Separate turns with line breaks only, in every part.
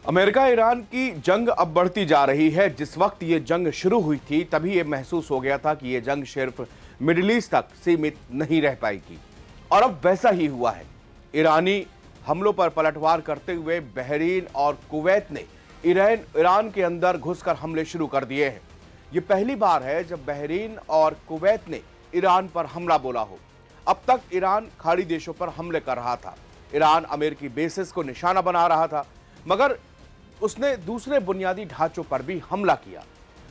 America Iran की जंग अब बढ़ती जा रही है। जिस वक्त ये जंग शुरू हुई थी तभी ये महसूस हो गया था कि ये जंग सिर्फ मिडिल ईस्ट तक सीमित नहीं रह पाएगी, और अब वैसा ही हुआ है। ईरानी हमलों पर पलटवार करते हुए बहरीन और कुवैत ने ईरान के अंदर घुसकर हमले शुरू कर दिए हैं। ये पहली बार है जब बहरीन और कुवैत ने ईरान पर हमला बोला हो। अब तक ईरान खाड़ी देशों पर हमले कर रहा था। ईरान अमेरिकी बेसिस को निशाना बना रहा था, मगर उसने दूसरे बुनियादी ढांचों पर भी हमला किया।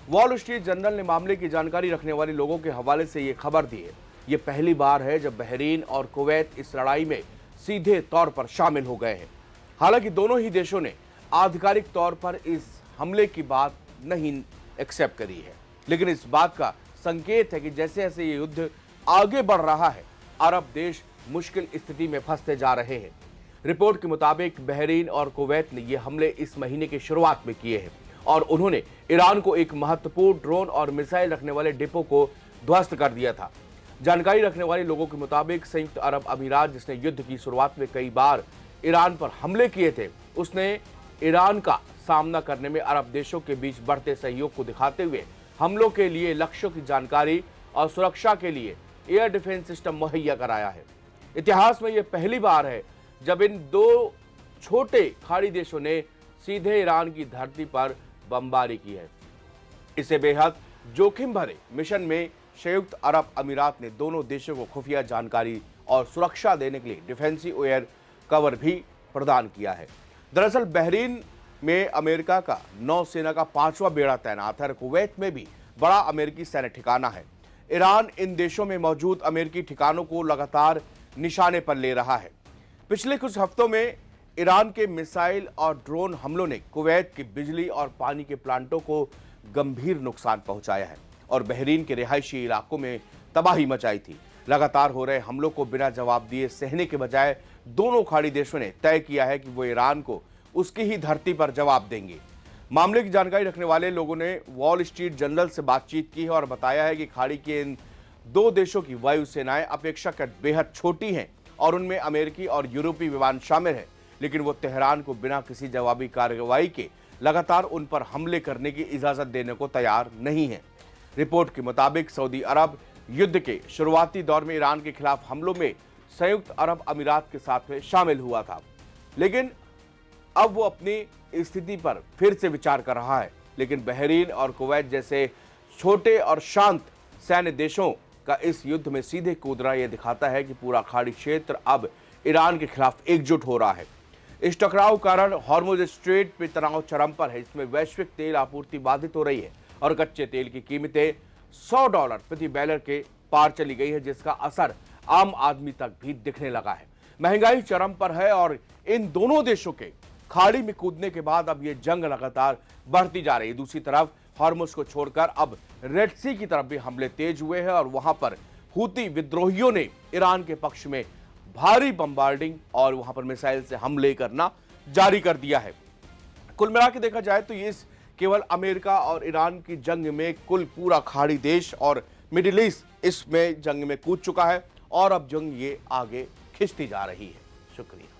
वॉल स्ट्रीट जर्नल ने मामले की जानकारी रखने वाले लोगों के हवाले से यह खबर दी है। यह पहली बार है जब बहरीन और कुवैत इस लड़ाई में सीधे तौर पर शामिल हो गए हैं। हालांकि दोनों ही देशों ने आधिकारिक तौर पर इस हमले की बात नहीं एक्सेप्ट करी है, लेकिन इस बात का संकेत है कि जैसे जैसे ये युद्ध आगे बढ़ रहा है, अरब देश मुश्किल स्थिति में फंसते जा रहे हैं। रिपोर्ट के मुताबिक बहरीन और कुवैत ने ये हमले इस महीने की शुरुआत में किए हैं और उन्होंने ईरान को एक महत्वपूर्ण ड्रोन और मिसाइल रखने वाले डिपो को ध्वस्त कर दिया था। जानकारी रखने वाले लोगों के मुताबिक संयुक्त अरब अमीरात, जिसने युद्ध की शुरुआत में कई बार ईरान पर हमले किए थे, उसने ईरान का सामना करने में अरब देशों के बीच बढ़ते सहयोग को दिखाते हुए हमलों के लिए लक्ष्यों की जानकारी और सुरक्षा के लिए एयर डिफेंस सिस्टम मुहैया कराया है। इतिहास में यह पहली बार है जब इन दो छोटे खाड़ी देशों ने सीधे ईरान की धरती पर बमबारी की है। इसे बेहद जोखिम भरे मिशन में संयुक्त अरब अमीरात ने दोनों देशों को खुफिया जानकारी और सुरक्षा देने के लिए डिफेंसिव एयर कवर भी प्रदान किया है। दरअसल बहरीन में अमेरिका का नौसेना का 5वां बेड़ा तैनात है। कुवैत में भी बड़ा अमेरिकी सैन्य ठिकाना है। ईरान इन देशों में मौजूद अमेरिकी ठिकानों को लगातार निशाने पर ले रहा है। पिछले कुछ हफ्तों में ईरान के मिसाइल और ड्रोन हमलों ने कुवैत की बिजली और पानी के प्लांटों को गंभीर नुकसान पहुंचाया है और बहरीन के रिहायशी इलाकों में तबाही मचाई थी। लगातार हो रहे हमलों को बिना जवाब दिए सहने के बजाय दोनों खाड़ी देशों ने तय किया है कि वो ईरान को उसकी ही धरती पर जवाब देंगे। मामले की जानकारी रखने वाले लोगों ने वॉल स्ट्रीट जर्नल से बातचीत की है और बताया है कि खाड़ी के इन दो देशों की वायुसेनाएं अपेक्षाकृत बेहद छोटी हैं और उनमें अमेरिकी और यूरोपीय विमान शामिल हैं, लेकिन वो तेहरान को बिना किसी जवाबी कार्रवाई के लगातार उन पर हमले करने की इजाजत देने को तैयार नहीं है। रिपोर्ट के मुताबिक सऊदी अरब युद्ध के शुरुआती दौर में ईरान के खिलाफ हमलों में संयुक्त अरब अमीरात के साथ में शामिल हुआ था, लेकिन अब वो अपनी स्थिति पर फिर से विचार कर रहा है। लेकिन बहरीन और कुवैत जैसे छोटे और शांत सैन्य देशों का इस युद्ध में सीधे कूदना यह दिखाता है कि पूरा खाड़ी क्षेत्र अब ईरान के खिलाफ एकजुट हो रहा है। इस टकराव कारण हॉर्मुज स्ट्रेट पे तनाव चरम पर है। इसमें वैश्विक तेल आपूर्ति बाधित हो रही है और कच्चे तेल की कीमतें $100 प्रति बैरल के पार चली गई है, जिसका असर आम आदमी तक भी दिखने लगा है। महंगाई चरम पर है और इन दोनों देशों के खाड़ी में कूदने के बाद अब यह जंग लगातार बढ़ती जा रही है। दूसरी तरफ हॉर्मुज को छोड़कर अब रेड सी की तरफ भी हमले तेज हुए हैं और वहां पर हूती विद्रोहियों ने ईरान के पक्ष में भारी बम्बार्डिंग और वहां पर मिसाइल से हमले करना जारी कर दिया है। कुल मिला के देखा जाए तो ये केवल अमेरिका और ईरान की जंग में कुल पूरा खाड़ी देश और मिडिल ईस्ट इसमें जंग में कूद चुका है और अब जंग ये आगे खिंचती जा रही है। शुक्रिया।